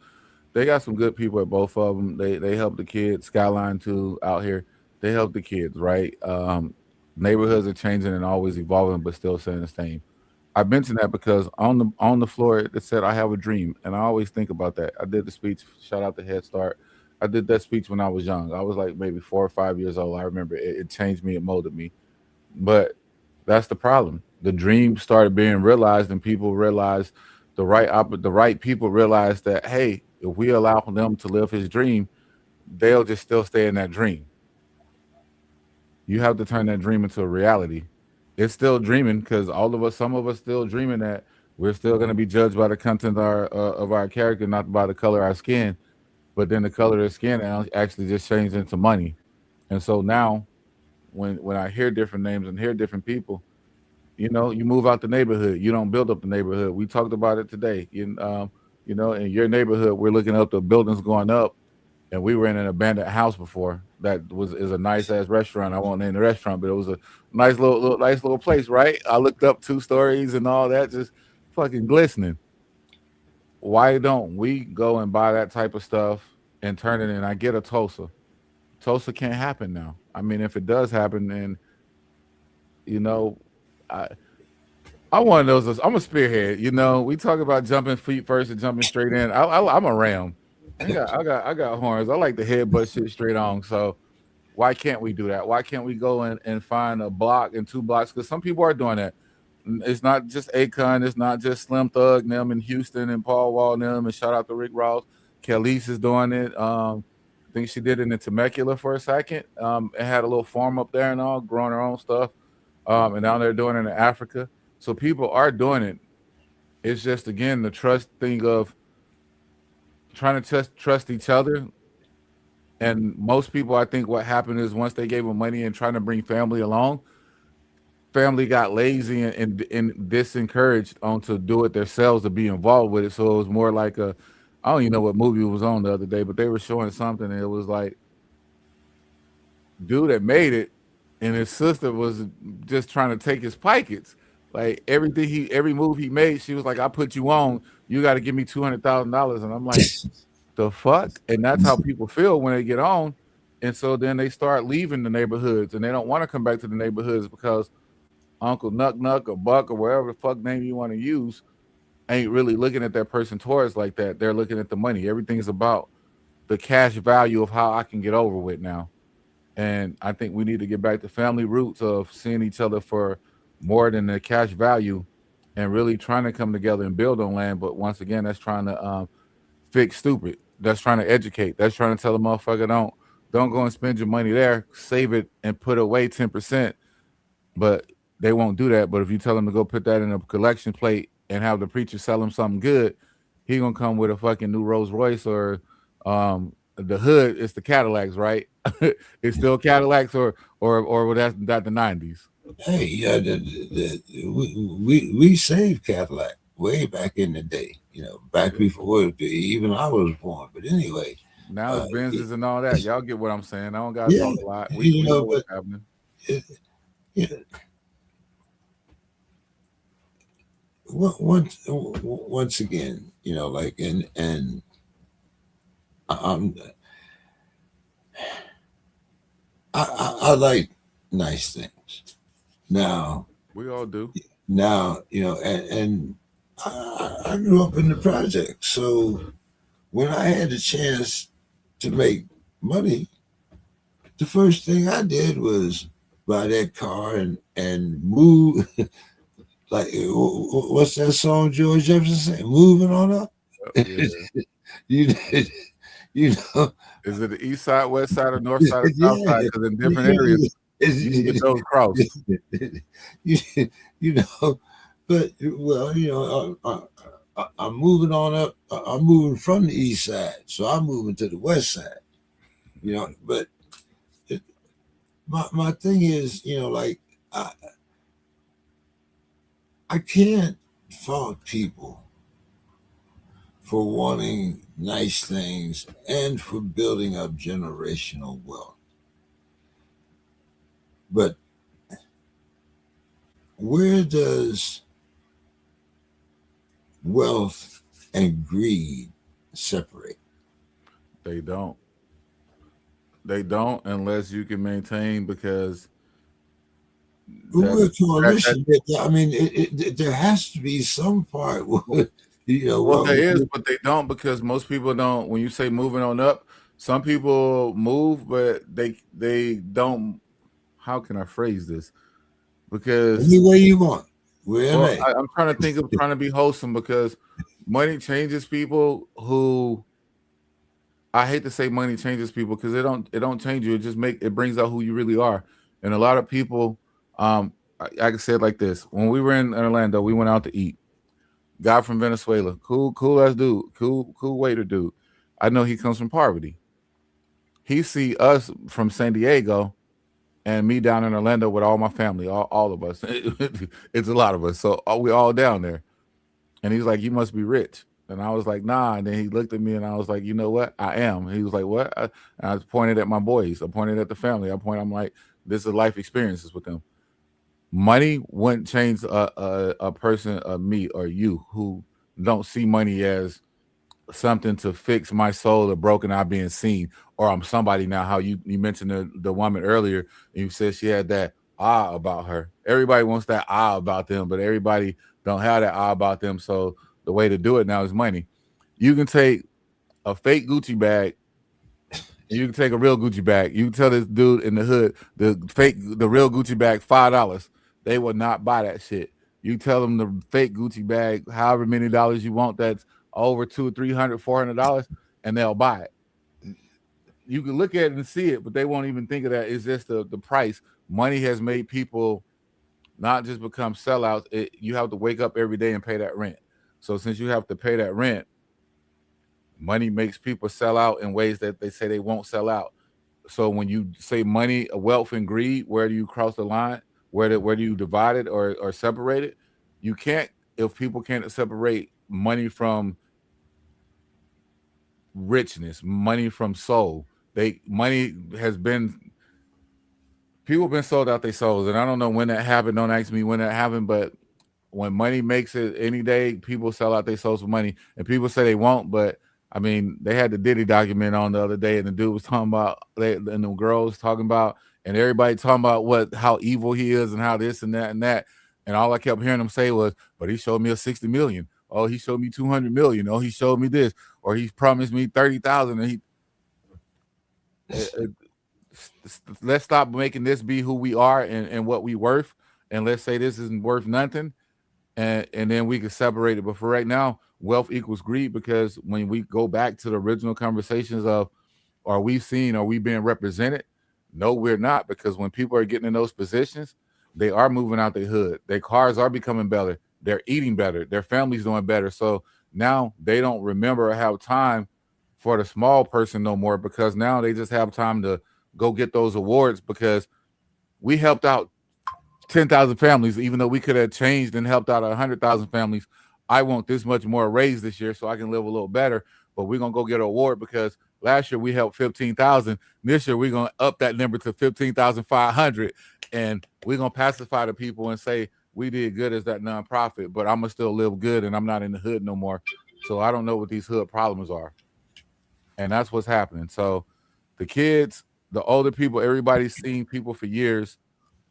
B: They got some good people at both of them. They help the kids. Skyline too out here. They help the kids, right? Neighborhoods are changing and always evolving, but still staying the same. I mentioned that because on the floor it said I have a dream, and I always think about that. I did the speech. Shout out to Head Start. I did that speech when I was young. I was like maybe 4 or 5 years old. I remember it changed me. It molded me. But that's the problem. The dream started being realized, and people realized the right people realized that, hey, if we allow them to live his dream, they'll just still stay in that dream. You have to turn that dream into a reality. It's still dreaming, because some of us still dreaming that we're still going to be judged by the content of our character, not by the color of our skin. But then the color of the skin actually just changed into money. And so now, when I hear different names and hear different people, you move out the neighborhood. You don't build up the neighborhood. We talked about it today. In your neighborhood, we're looking up the buildings going up, and we were in an abandoned house before that is a nice ass restaurant. I won't name the restaurant, but it was a nice little place, right? I looked up 2 stories and all that, just fucking glistening. Why don't we go and buy that type of stuff and turn it in? I get a Tulsa. Tulsa can't happen now. I mean, if it does happen, then you know, I I'm one of those. I'm a spearhead. We talk about jumping feet first and jumping straight in. I'm a ram. I got horns. I like to headbutt shit straight on. So why can't we do that? Why can't we go and find a block and 2 blocks? Because some people are doing that. It's not just Akon. It's not just Slim Thug, them in Houston and Paul Wall, them. And shout out to Rick Ross. Khalees is doing it. I think she did it in Temecula for a second. It had a little farm up there and all, growing her own stuff. And now they're doing it in Africa. So people are doing it. It's just, again, the trust thing of trying to trust each other. And most people, I think what happened is once they gave them money and trying to bring family along, family got lazy and disencouraged on to do it themselves, to be involved with it. So it was more like I don't even know what movie was on the other day, but they were showing something, and it was like, dude that made it and his sister was just trying to take his pockets. Like every move he made, she was like, "I put you on. You got to give me $200,000." And I'm like, "The fuck?" And that's how people feel when they get on. And so then they start leaving the neighborhoods, and they don't want to come back to the neighborhoods because Uncle Nuck Nuck or Buck or whatever the fuck name you want to use ain't really looking at that person towards like that. They're looking at the money. Everything is about the cash value of how I can get over with now. And I think we need to get back to family roots of seeing each other for more than the cash value, and really trying to come together and build on land. But once again, that's trying to fix stupid. That's trying to educate. That's trying to tell the motherfucker don't go and spend your money there. Save it and put away 10%. But they won't do that. But if you tell them to go put that in a collection plate and have the preacher sell him something good, he gonna come with a fucking new Rolls Royce or the hood. It's the Cadillacs, right? It's still Cadillacs or that the 90s.
A: Hey, yeah, we saved Cadillac way back in the day. Back before even I was born. But anyway,
B: Now it's Benzes and all that. Y'all get what I'm saying. I don't gotta
A: yeah,
B: talk a lot. We know what's happening.
A: It, yeah, once again, like and I'm I like nice things. Now,
B: We all do.
A: and I grew up in the project, so when I had the chance to make money, the first thing I did was buy that car and move. Like, what's that song George Jefferson said? Moving on up.
B: Yeah.
A: you you know,
B: Is it the east side, west side, or north side, or south
A: yeah,
B: side? Because in different areas, you can get those crossed.
A: you, you know, but well, I'm moving on up. I'm moving from the east side, so I'm moving to the west side. But my thing is, like I can't fault people for wanting nice things and for building up generational wealth. But where does wealth and greed separate?
B: They don't. They don't unless you can maintain because
A: We're a
B: that
A: coalition. I mean, there has to be some part where,
B: well there is, but they don't because most people don't. When you say moving on up, some people move, but they don't. How can I phrase this? Because
A: any way you want. We're
B: well,
A: LA.
B: I'm trying to think of trying to be wholesome because money changes people who I hate to say money changes people because it don't change you. It brings out who you really are. And a lot of people, I can say it like this: when we were in Orlando, we went out to eat. Guy from Venezuela, cool ass dude, cool waiter dude. I know he comes from poverty. He see us from San Diego and me down in Orlando with all my family, all of us. It's a lot of us, so we all down there. And he's like, "You must be rich." And I was like, "Nah." And then he looked at me and I was like, "You know what? I am." And he was like, "What?" And I pointed at my boys. I pointed at the family. I'm like, "This is life experiences with them." Money wouldn't change a person, me or you, who don't see money as something to fix my soul or broken eye being seen, or I'm somebody now. How you mentioned the woman earlier, and you said she had that about her. Everybody wants that about them, but everybody don't have that about them. So the way to do it now is money. You can take a fake Gucci bag and you can take a real Gucci bag. You can tell this dude in the hood the real Gucci bag $5. They will not buy that shit. You tell them the fake Gucci bag, however many dollars you want, that's over $200, $300, $400, and they'll buy it. You can look at it and see it, but they won't even think of that. It's just the price. Money has made people not just become sellouts. You have to wake up every day and pay that rent. So since you have to pay that rent, money makes people sell out in ways that they say they won't sell out. So when you say money, wealth, and greed, where do you cross the line? Where do you divide it or separate it? You can't if people can't separate money from richness, money from soul. Money has been people have been sold out their souls, and I don't know when that happened. Don't ask me when that happened, but when money makes it any day, people sell out their souls for money, and people say they won't. But I mean, they had the Diddy document on the other day, and the dude was talking about, and the girls talking about, and everybody talking about how evil he is and how this and that and that. And all I kept hearing them say was, "But he showed me a 60 million. Oh, he showed me 200 million. Oh, he showed me this, or he promised me 30,000." And let's stop making this be who we are and what we worth, and let's say this isn't worth nothing, and then we could separate it. But for right now, wealth equals greed, because when we go back to the original conversations of, are we seen, are we being represented? No, we're not, because when people are getting in those positions, they are moving out their hood. Their cars are becoming better. They're eating better. Their families doing better. So now they don't remember or have time for the small person no more, because now they just have time to go get those awards, because we helped out 10,000 families, even though we could have changed and helped out 100,000 families. I want this much more raise this year so I can live a little better. But we're gonna go get an award because last year we helped 15,000. This year we're gonna up that number to 15,500, and we're gonna pacify the people and say we did good as that nonprofit. But I'm gonna still live good, and I'm not in the hood no more. So I don't know what these hood problems are, and that's what's happening. So the kids, the older people, everybody's seen people for years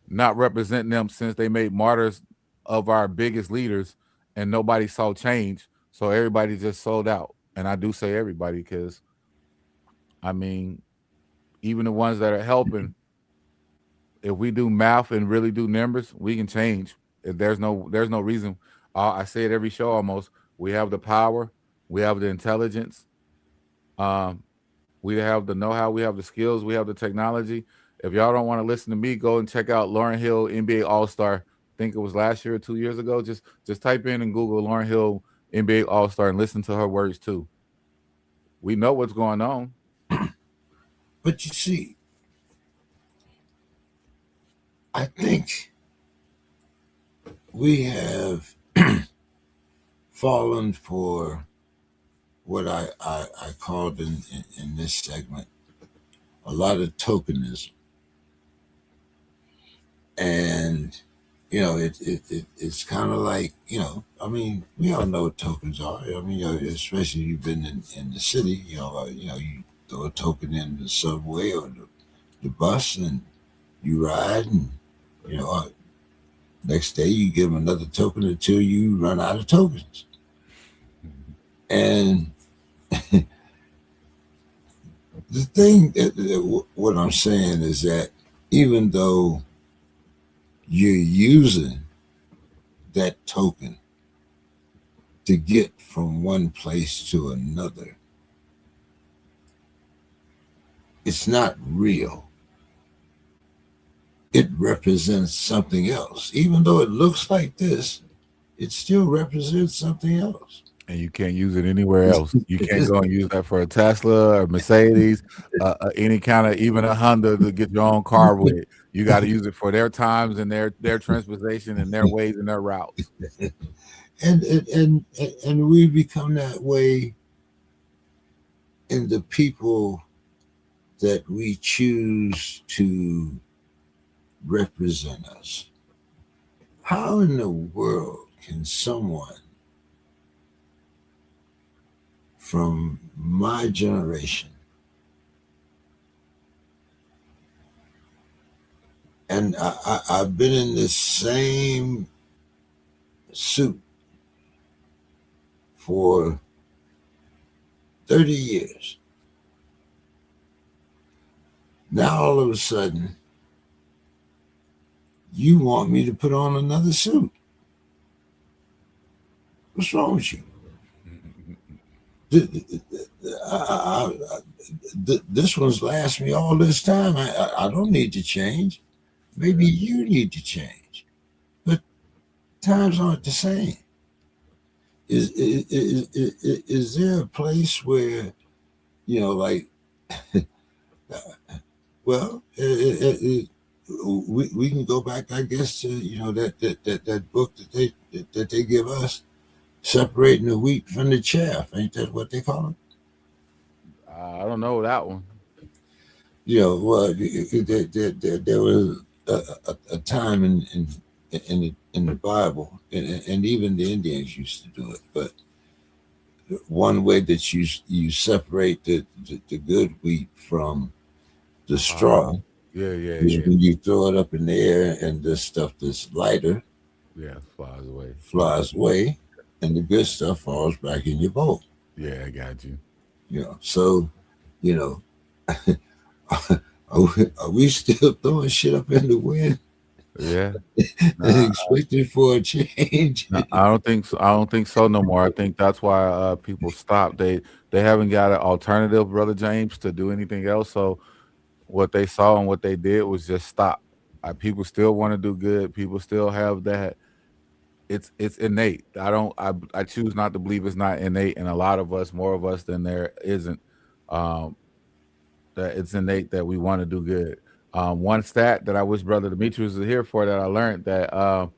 B: not representing them since they made martyrs of our biggest leaders, and nobody saw change. So everybody just sold out. And I do say everybody because, I mean, even the ones that are helping, if we do math and really do numbers, we can change. If there's no reason. I say it every show almost. We have the power, we have the intelligence, um, we have the know-how, we have the skills, we have the technology. If y'all don't want to listen to me, go and check out Lauren Hill, NBA All-Star. I think it was last year or 2 years ago. Just type in and Google Lauren Hill, NBA All-Star, and listen to her words too. We know what's going on.
A: But you see, I think we have fallen for what I called in this segment a lot of tokenism. And it's kind of like, I mean, we all know what tokens are. I mean, especially you've been in the city, you throw a token in the subway or the bus, and you ride, and next day you give them another token until you run out of tokens. And the thing, what I'm saying is that even though you're using that token to get from one place to another, it's not real. It represents something else. Even though it looks like this, it still represents something else.
B: And you can't use it anywhere else. You can't go and use that for a Tesla or Mercedes, any kind of, even a Honda to get your own car with. You got to use it for their times and their transportation and their ways and their routes.
A: And we become that way in the people that we choose to represent us. How in the world can someone from my generation, and I've been in this same suit for 30 years. Now all of a sudden, you want me to put on another suit. What's wrong with you? This one's lasted me all this time. I don't need to change. Maybe you need to change. But times aren't the same. Is there a place where, like, well, we can go back, I guess, to that book that they give us, separating the wheat from the chaff. Ain't that what they call it?
B: I don't know that one.
A: Well, there was a time in the Bible, and even the Indians used to do it. But one way that you separate the good wheat from the straw, is when you throw it up in the air, and the stuff that's lighter, flies away, and the good stuff falls back in your bowl.
B: Yeah, I got you.
A: So, are we still throwing shit up in the wind?
B: Yeah.
A: Expecting for a change.
B: No, I don't think so. I don't think so no more. I think that's why people stop. They haven't got an alternative, brother James, to do anything else. So what they saw and what they did was just stop. People still want to do good. People still have that. It's innate. I choose not to believe it's not innate, and a lot of us, more of us than there isn't. Um, that it's innate that we want to do good. One stat that I wish Brother Demetrius was here for that I learned that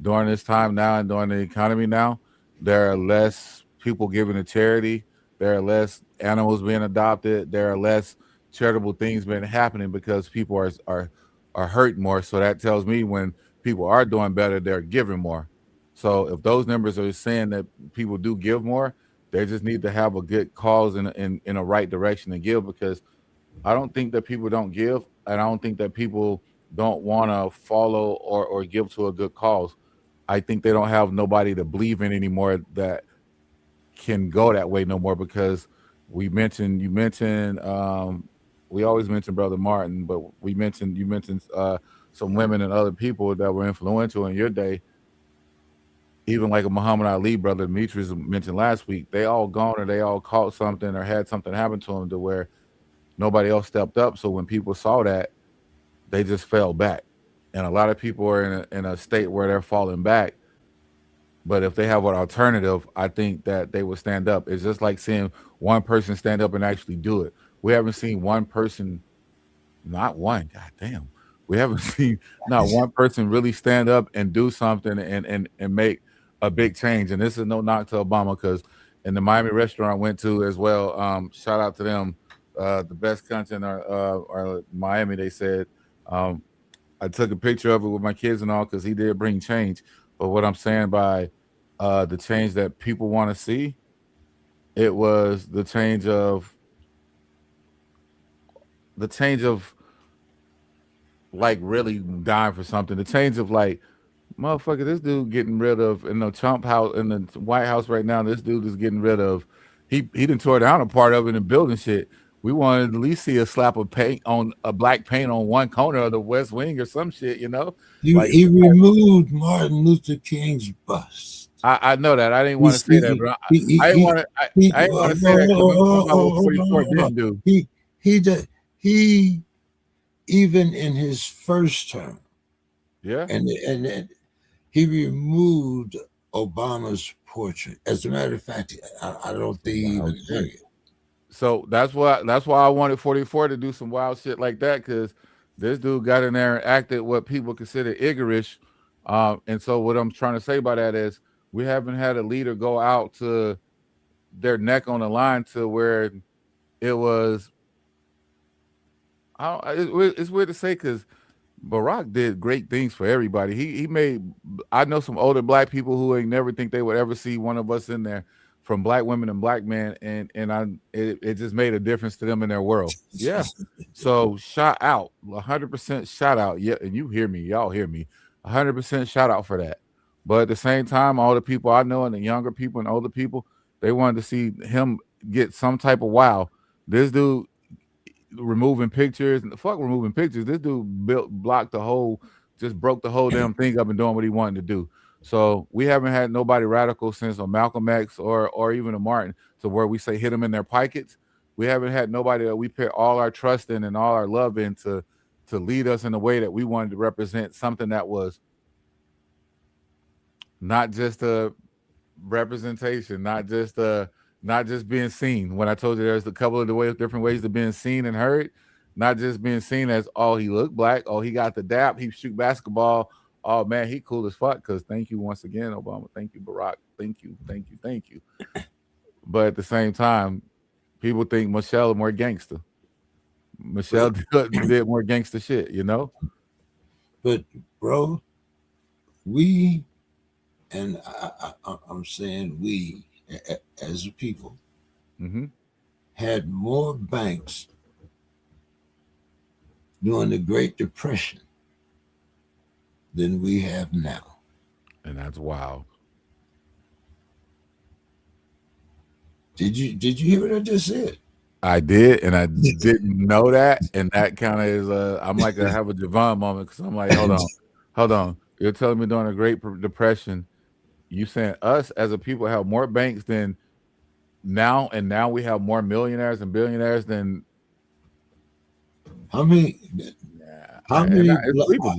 B: during this time now and during the economy now, there are less people giving to charity. There are less animals being adopted. There are less charitable things been happening because people are hurt more. So that tells me when people are doing better, they're giving more. So if those numbers are saying that people do give more, they just need to have a good cause in a right direction to give, because I don't think that people don't give, and I don't think that people don't want to follow or give to a good cause. I think they don't have nobody to believe in anymore that can go that way no more, because you mentioned we always mention Brother Martin, but you mentioned some women and other people that were influential in your day, even like a Muhammad Ali, Brother Demetrius mentioned last week. They all gone, or they all caught something or had something happen to them to where nobody else stepped up. So when people saw that, they just fell back. And a lot of people are in a state where they're falling back. But if they have an alternative, I think that they would stand up. It's just like seeing one person stand up and actually do it. We haven't seen one person, not one, god damn. We haven't seen not one person really stand up and do something and make a big change. And this is no knock to Obama, because in the Miami restaurant I went to as well, shout out to them, the best content are Miami, they said. Um, I took a picture of it with my kids and all, because he did bring change. But what I'm saying by the change that people want to see, it was the change of like really dying for something. The change of like, motherfucker, this dude getting rid of in the Trump house, in the White House right now. This dude is getting rid of. He didn't tore down a part of it and building shit. We wanted to at least see a slap of paint on a black paint on one corner of the West Wing or some shit, you know. Like
A: He removed Martin Luther King's bust.
B: I know that. I didn't want to say that, but I didn't want to. I didn't want to say that because I'm talking about what 44 didn't do.
A: He even in his first term,
B: Yeah.
A: and he removed Obama's portrait. As a matter of fact, I don't think he even hung it.
B: So that's why I wanted 44 to do some wild shit like that, because this dude got in there and acted what people consider Iggerish. And so what I'm trying to say by that is we haven't had a leader go out to their neck on the line to where it was. It's weird to say, because Barack did great things for everybody. He made. I know some older black people who ain't never think they would ever see one of us in there, from black women and black men, and it just made a difference to them in their world. Yeah. So shout out, 100% shout out. Yeah, and you hear me, y'all hear me, 100% shout out for that. But at the same time, all the people I know and the younger people and older people, they wanted to see him get some type of wow. This dude removing pictures, and fuck removing pictures. This dude blocked the whole, just broke the whole damn thing up and doing what he wanted to do. So we haven't had nobody radical since a Malcolm X or even a Martin, to where we say hit them in their pockets. We haven't had nobody that we put all our trust in and all our love in to lead us in a way that we wanted to represent something that was not just a representation, not just being seen. When I told you there's a couple of different ways of being seen and heard, not just being seen as, oh, he looked black, oh, he got the dap, he shoot basketball, oh man, he cool as fuck. Because thank you once again, Obama, thank you, Barack, thank you. But at the same time, people think Michelle is more gangster. Michelle did more gangster shit, you know.
A: But bro, we, and I'm saying we as a people, had more banks during the Great Depression than we have now.
B: And that's wild.
A: Did you hear what I just said?
B: I did, and I didn't know that, and that kind of is I'm like I have a Javon moment, because I'm like, hold on, Hold on. You're telling me during the Depression, you saying us as a people have more banks than now, and now we have more millionaires and billionaires than.
A: How many?
B: Yeah,
A: How
B: and
A: many?
B: it's believable.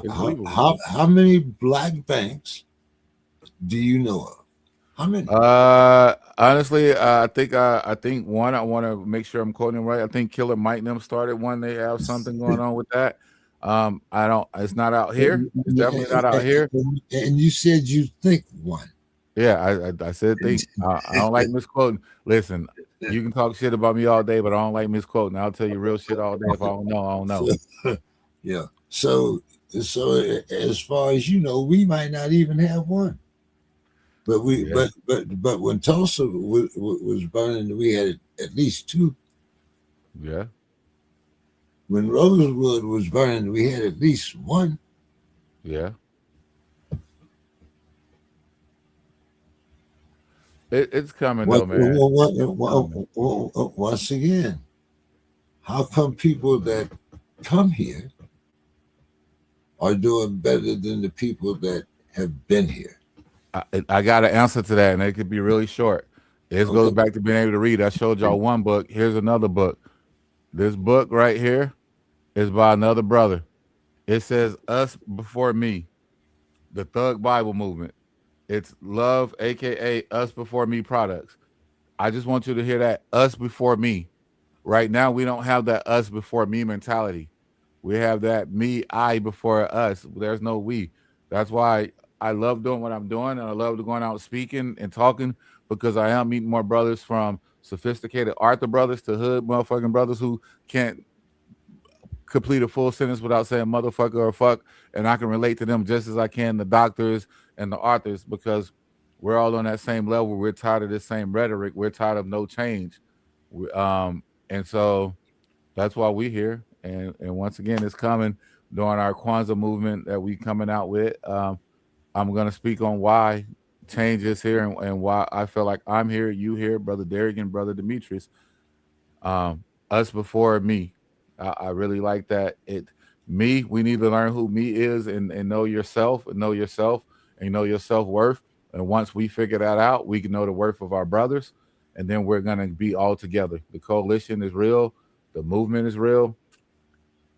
B: It's believable.
A: How many black banks do you know of? How many?
B: Honestly, I think one. I want to make sure I'm quoting right. I think Killer Mike and them started one. They have something going on with that. I don't. It's not out here. It's definitely not out here.
A: And you said you think one.
B: Yeah, I said think. I don't like misquoting. Listen, you can talk shit about me all day, but I don't like misquoting. I'll tell you real shit all day. If I don't know, I don't know.
A: Yeah. So as far as you know, we might not even have one. But
B: Yeah,
A: but when Tulsa was burning, we had at least two.
B: yeah.
A: When Rosewood was burning, we had at least one.
B: Yeah, it's coming though, man. It's coming.
A: Once again, how come people that come here are doing better than the people that have been here?
B: I got an answer to that, and it could be really short. This goes
A: Okay.
B: back to being able to read. I showed y'all one book. Here's another book. This book right here is by another brother. It says "Us Before Me," the Thug Bible Movement. It's Love, aka Us Before Me products. I just want you to hear that "Us Before Me." Right now, we don't have that "Us Before Me" mentality. We have that me, I before us. There's no we. That's why I love doing what I'm doing, and I love going out speaking and talking because I am meeting more brothers from sophisticated Arthur brothers to hood motherfucking brothers who can't complete a full sentence without saying motherfucker or fuck, and I can relate to them just as I can the doctors and the authors because we're all on that same level. We're tired of this same rhetoric. We're tired of no change, and so that's why we here. And once again, it's coming during our Kwanzaa movement that we coming out with. I'm gonna speak on why change is here and why I feel like I'm here, you here, brother Derek and brother Demetrius. Us before me. I really like that. Me. We need to learn who me is and know yourself and know your self worth. And once we figure that out, we can know the worth of our brothers, and then we're gonna be all together. The coalition is real. The movement is real.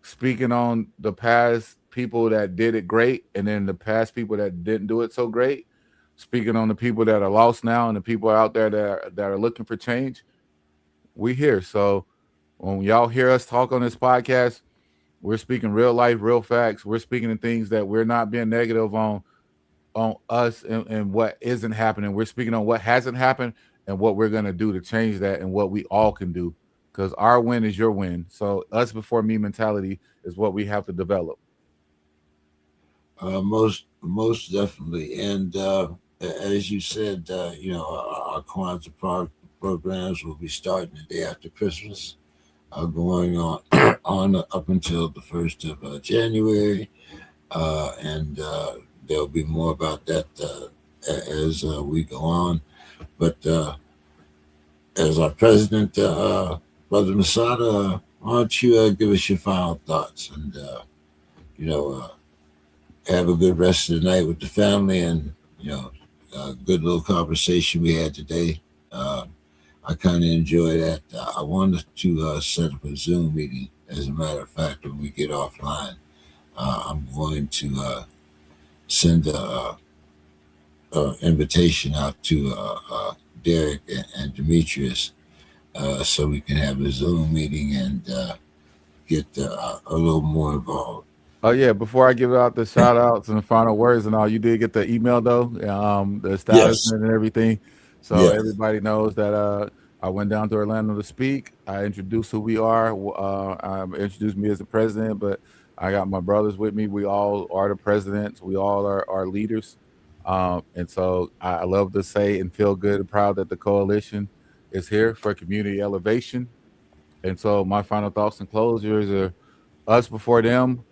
B: Speaking on the past people that did it great, and then the past people that didn't do it so great. Speaking on the people that are lost now and the people out there that are looking for change. We here. So when y'all hear us talk on this podcast, we're speaking real life, real facts. We're speaking in things that we're not being negative on us and what isn't happening. We're speaking on what hasn't happened and what we're gonna do to change that and what we all can do. Because our win is your win. So us before me mentality is what we have to develop.
A: Most definitely. And as you said, our Kwanzaa programs will be starting the day after Christmas, going on on up until the 1st of January. And there'll be more about that as we go on. But as our president, Brother Masada, why don't you give us your final thoughts and, you know, uh, have a good rest of the night with the family and, good little conversation we had today. Uh, I kind of enjoy that. I wanted to set up a Zoom meeting. As a matter of fact, when we get offline, I'm going to send a invitation out to Derek and Demetrius so we can have a Zoom meeting and get a little more involved.
B: Oh yeah, before I give out the shout outs and the final words and all, you did get the email though, the
A: Yes,
B: establishment and everything. So
A: yes,
B: everybody knows that I went down to Orlando to speak. I introduced who we are. I introduced me as the president, but I got my brothers with me. We all are the presidents. We all are leaders. And so I love to say and feel good and proud that the coalition is here for community elevation. And so my final thoughts and closures are us before them.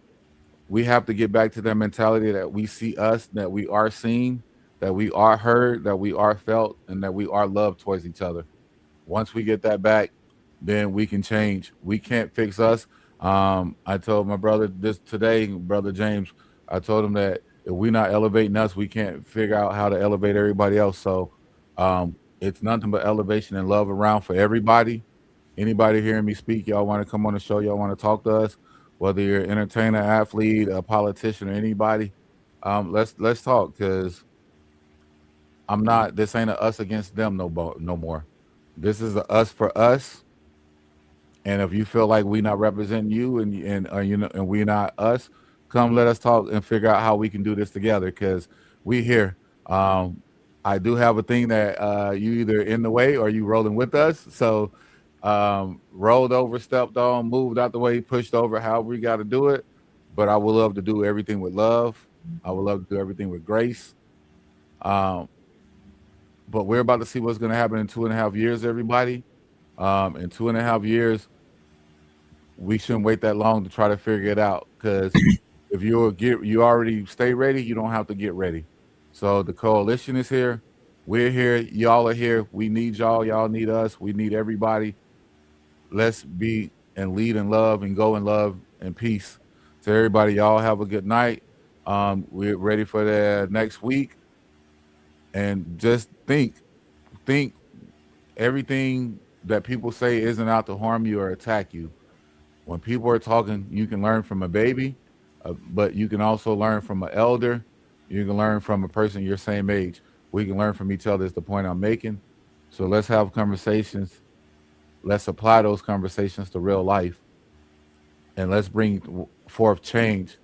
B: We have to get back to that mentality that we see us, that we are seen, that we are heard, that we are felt, and that we are loved towards each other. Once we get that back, then we can change. We can't fix us. I told my brother this today, brother James. I told him that if we're not elevating us, we can't figure out how to elevate everybody else. So it's nothing but elevation and love around for everybody. Anybody hearing me speak, y'all want to come on the show, y'all want to talk to us, whether you're an entertainer, athlete, a politician, or anybody, let's talk, because I'm not. This ain't a us against them no more. This is a us for us. And if you feel like we not representing you and we not us, come let us talk and figure out how we can do this together, because we here. Um, I do have a thing that you either in the way or you rolling with us. So rolled over, stepped on, moved out the way, pushed over, however we got to do it. But I would love to do everything with love. I would love to do everything with grace. Um, but we're about to see what's going to happen in 2.5 years, everybody. In 2.5 years, we shouldn't wait that long to try to figure it out, because if you already stay ready, you don't have to get ready. So the coalition is here. We're here. Y'all are here. We need y'all. Y'all need us. We need everybody. Let's be and lead in love and go in love and peace. So everybody, y'all have a good night. We're ready for the next week. And just think everything that people say isn't out to harm you or attack you. When people are talking, you can learn from a baby, but you can also learn from an elder. You can learn from a person your same age. We can learn from each other, is the point I'm making. So let's have conversations. Let's apply those conversations to real life, and let's bring forth change.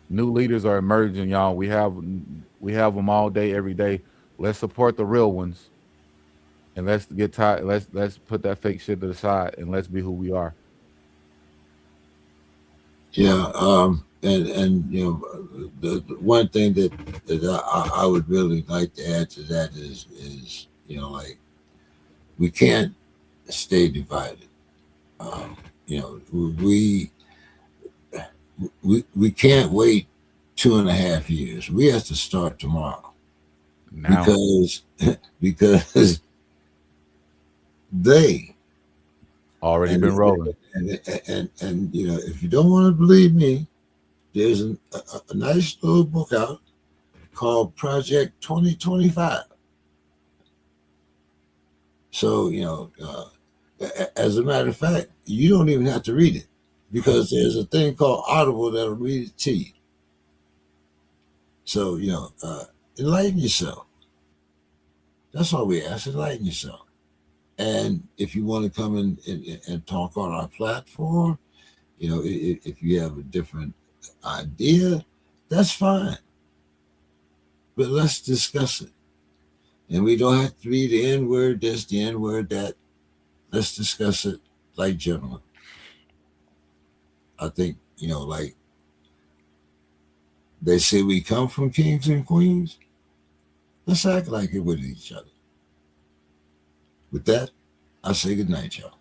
B: New leaders are emerging, y'all. We have them all day, every day. Let's support the real ones, and let's get tired. Let's put that fake shit to the side, and let's be who we are.
A: Yeah, and the one thing that I would really like to add to that is like, we can't stay divided. Um, you know, we can't wait 2.5 years. We have to start tomorrow,
B: Now,
A: because because they
B: already
A: and
B: been rolling.
A: and if you don't want to believe me, there's a nice little book out called Project 2025. So as a matter of fact, you don't even have to read it, because there's a thing called Audible that'll read it to you. So enlighten yourself. That's all we ask. Enlighten yourself. And if you want to come in and talk on our platform, if you have a different idea, that's fine. But let's discuss it. And we don't have to be the N word this, the N word that. Let's discuss it like gentlemen. I think, like they say we come from kings and queens. Let's act like it with each other. With that, I say good night, y'all.